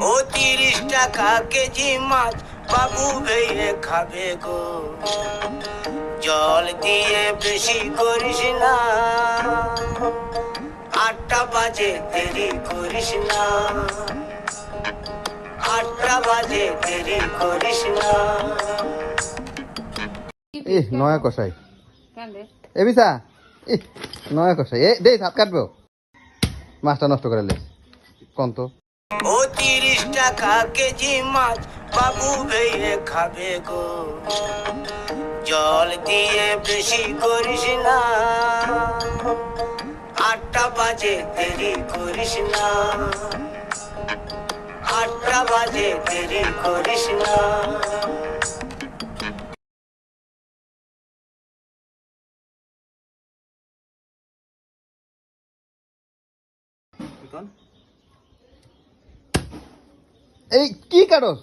ও 30 টাকা কেজি মাছ বাবু ভেয়ে খাবে গো, জল দিয়ে বেশি করিস না, 8টা বাজে দেরি করিস না, 8টা বাজে দেরি করিস না। নয়া কষাই এ বিসা নয়া কষাই এ দে হাত কাটবো মাছটা নষ্ট করে লে কোন তো ও 30 টাকা কেজি মাছ বাবু ভেয়ে খাবে গো, জল দিয়ে বেশি করিস না, 8টা বাজে দেরি করিস না, 8টা বাজে দেরি করিস না। এই কি কাটস